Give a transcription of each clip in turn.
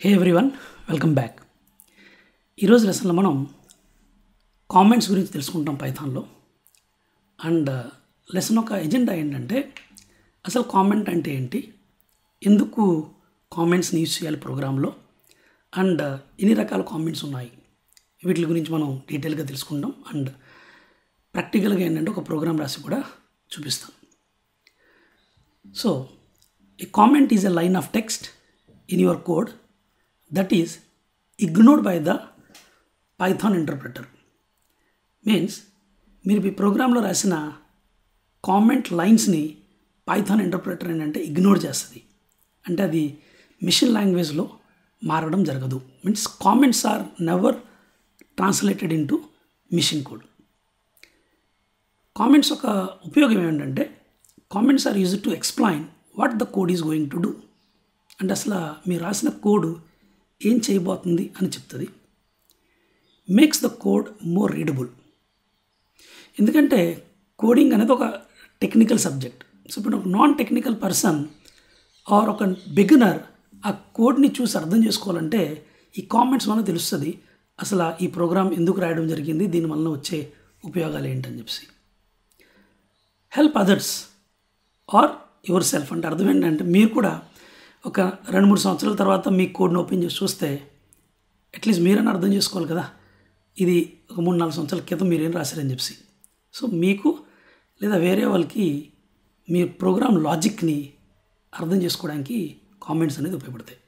హే everyone, welcome back. ఈరోజు లెసన్లో మనం కామెంట్స్ గురించి తెలుసుకుంటాం పైథాన్లో. అండ్ లెసన్ ఒక ఎజెండా ఏంటంటే అసలు కామెంట్ అంటే ఏంటి, ఎందుకు కామెంట్స్ని యూజ్ చేయాలి ప్రోగ్రాంలో, అండ్ ఎన్ని రకాల కామెంట్స్ ఉన్నాయి, వీటి గురించి మనం డీటెయిల్గా తెలుసుకుంటాం. అండ్ ప్రాక్టికల్గా ఏంటంటే ఒక ప్రోగ్రామ్ రాసి కూడా చూపిస్తాం. So A comment is a line of text in your code that is ignored by the Python interpreter. Means మీరు ఈ ప్రోగ్రాంలో రాసిన కామెంట్ లైన్స్ని పైథాన్ ఇంటర్ప్రెటర్ ఏంటంటే ఇగ్నోర్ చేస్తుంది. అంటే అది మిషన్ లాంగ్వేజ్లో మారడం జరగదు. Means comments are never translated into machine code. Comments ఒక ఉపయోగం ఏమిటంటే comments are used to explain what the code is going to do. అంటే అసలు మీరు రాసిన కోడ్ ఏం చేయబోతుంది అని చెప్తుంది. Makes the code more readable. ఎందుకంటే కోడింగ్ అనేది ఒక టెక్నికల్ సబ్జెక్ట్. సో ఇప్పుడు ఒక నాన్ టెక్నికల్ పర్సన్ ఆర్ ఒక బిగినర్ ఆ కోడ్ని చూసి అర్థం చేసుకోవాలంటే ఈ కామెంట్స్ వల్ల తెలుస్తుంది అసలు ఈ ప్రోగ్రామ్ ఎందుకు రాయడం జరిగింది, దీనివల్ల వచ్చే ఉపయోగాలు ఏంటని చెప్పి. Help others or yourself అంటే అర్థం ఏంటంటే మీరు కూడా ఒక 2-3 సంవత్సరాల తర్వాత మీ కోడ్ని ఓపెన్ చేసి చూస్తే అట్లీస్ట్ మీరని అర్థం చేసుకోవాలి కదా, ఇది ఒక 3-4 సంవత్సరాల క్రితం మీరేం రాశారని చెప్పి. సో మీకు లేదా వేరే వాళ్ళకి మీ ప్రోగ్రామ్ లాజిక్ని అర్థం చేసుకోవడానికి కామెంట్స్ అనేది ఉపయోగపడతాయి.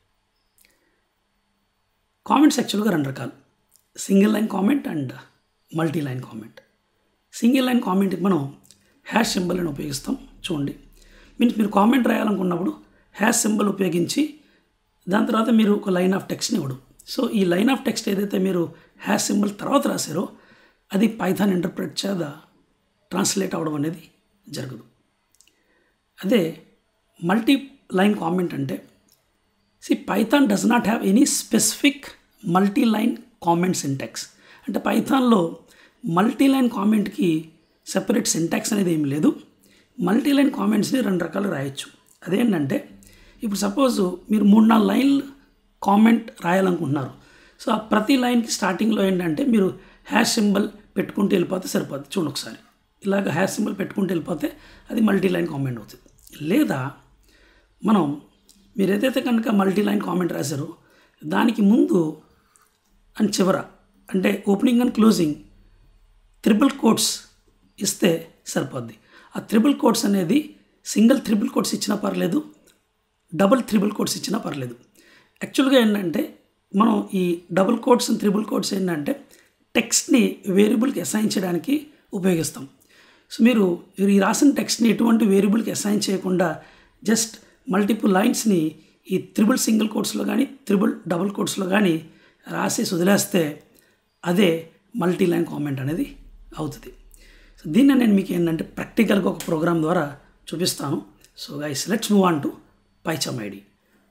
కామెంట్స్ యాక్చువల్గా 2 రకాలు, single line comment and multi line comment. Single line కామెంట్కి మనం హ్యాష్ సింబల్ అని ఉపయోగిస్తాం. చూడండి, మీన్స్ మీరు కామెంట్ రాయాలనుకున్నప్పుడు హ్యాష్ సింబల్ ఉపయోగించి దాని తర్వాత మీరు ఒక లైన్ ఆఫ్ టెక్స్ట్ని ఇవ్వడం. సో ఈ లైన్ ఆఫ్ టెక్స్ట్ ఏదైతే మీరు హ్యాష్ సింబల్ తర్వాత రాశారో అది పైథాన్ ఇంటర్ప్రెట్ చేత ట్రాన్స్లేట్ అవ్వడం అనేది జరగదు. అదే మల్టీ లైన్ కామెంట్ అంటే Python does not have any specific multi line comment syntax. అంటే పైథాన్లో మల్టీ లైన్ కామెంట్కి సెపరేట్ సింటాక్స్ అనేది ఏమి లేదు. మల్టీ లైన్ కామెంట్స్ని 2 రకాలు రాయొచ్చు. అదేంటంటే ఇప్పుడు సపోజ్ మీరు 3-4 లైన్లు కామెంట్ రాయాలనుకుంటున్నారు. సో ఆ ప్రతి లైన్కి స్టార్టింగ్లో ఏంటంటే మీరు హ్యాష్ సింబల్ పెట్టుకుంటూ వెళ్ళిపోతే సరిపోతుంది. చూడండి ఒకసారి, ఇలాగ హ్యాష్ సింబల్ పెట్టుకుంటూ వెళ్ళిపోతే అది మల్టీ లైన్ కామెంట్ అవుతుంది. లేదా మనం మీరు ఏదైతే కనుక మల్టీ లైన్ కామెంట్ రాశారో దానికి ముందు అండ్ చివర అంటే opening and closing triple quotes ఇస్తే సరిపోద్ది. ఆ త్రిబుల్ కోట్స్ అనేది సింగిల్ త్రిబుల్ కోట్స్ ఇచ్చినా పర్లేదు, డబుల్ త్రిబుల్ కోట్స్ ఇచ్చినా పర్లేదు. యాక్చువల్గా ఏంటంటే మనం ఈ double quotes and triple quotes ఏంటంటే టెక్స్ట్ని వేరియబుల్కి అసైన్ చేయడానికి ఉపయోగిస్తాం. సో మీరు ఈ రాసిన టెక్స్ట్ని ఎటువంటి వేరియబుల్కి అసైన్ చేయకుండా జస్ట్ మల్టిపుల్ లైన్స్ని ఈ త్రిబుల్ సింగిల్ కోట్స్లో కానీ త్రిబుల్ డబుల్ కోట్స్లో కానీ రాసేసి వదిలేస్తే అదే మల్టీ లైన్ కామెంట్ అనేది అవుతుంది. సో దీన్ని నేను మీకు ఏంటంటే ప్రాక్టికల్గా ఒక ప్రోగ్రామ్ ద్వారా చూపిస్తాను. So guys, let's move on to PyCharm ID.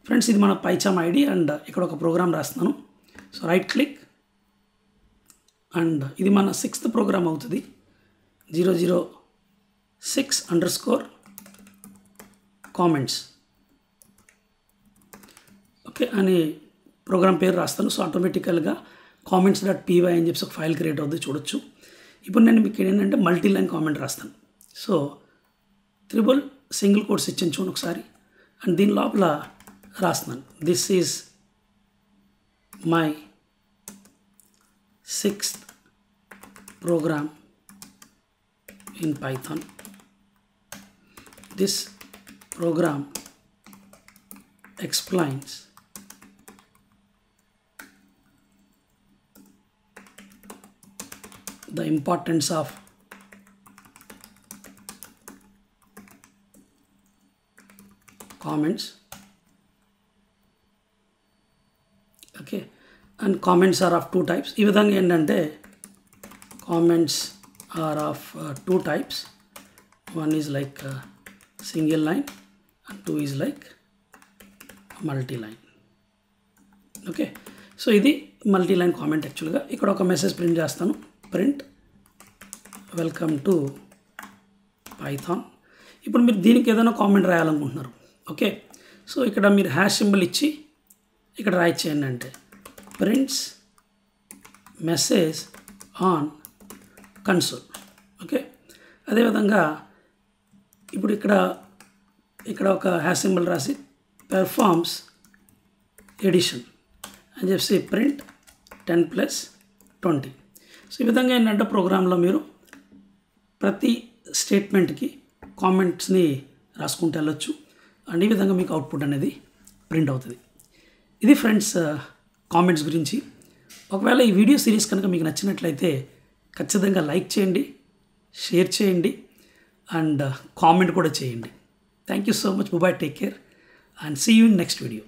Friends, ఇది మన పైచామ్ ఐడి అండ్ ఇక్కడ ఒక ప్రోగ్రామ్ రాస్తున్నాను. సో రైట్ క్లిక్ అండ్ ఇది మన 6th ప్రోగ్రామ్ అవుతుంది. 006_ కామెంట్స్ ఓకే అని ప్రోగ్రామ్ పేరు రాస్తాను. సో ఆటోమేటికల్గా comments.py అని చెప్పి ఒక ఫైల్ క్రియేట్ అవుతుంది, చూడొచ్చు. ఇప్పుడు నేను మీకు ఏంటంటే మల్టీ లైన్ కామెంట్ రాస్తాను. సో త్రిబుల్ సింగిల్ కోట్స్ ఇచ్చాను చూడండి ఒకసారి, అండ్ దీని లోపల రాస్తున్నాను this is my 6th program in python. This program explains the importance of comments. Okay, and comments are of 2 types. ఈ విధంగా ఏంటంటే comments are of 2 types. One is like single line and 2 is like multi line. Okay, so ఇది multi line comment. యాక్చువల్గా ఇక్కడ ఒక message print చేస్తాను, print welcome to Python. ఇప్పుడు మీరు దీనికి ఏదైనా కామెంట్ రాయాలనుకుంటున్నారు. ఓకే, సో ఇక్కడ మీరు హ్యాష్ సింబల్ ఇచ్చి ఇక్కడ రైట్ చేయండి అంటే prints message on console. Okay, అదేవిధంగా ఇప్పుడు ఇక్కడ ఒక హ్యాష్ సింబల్ రాసి పెర్ఫార్మ్స్ ఎడిషన్ అని చెప్పి ప్రింట్ 10+20. సో ఈ విధంగా ఏంటంటే ప్రోగ్రాంలో మీరు ప్రతి స్టేట్మెంట్కి కామెంట్స్ని రాసుకుంటూ వెళ్ళొచ్చు అండ్ ఈ విధంగా మీకు అవుట్పుట్ అనేది ప్రింట్ అవుతుంది. ఇది ఫ్రెండ్స్ కామెంట్స్ గురించి. ఒకవేళ ఈ వీడియో సిరీస్ కనుక మీకు నచ్చినట్లయితే ఖచ్చితంగా లైక్ చేయండి, షేర్ చేయండి అండ్ కామెంట్ కూడా చేయండి. Thank you so much. Bye, take care and see you in next video.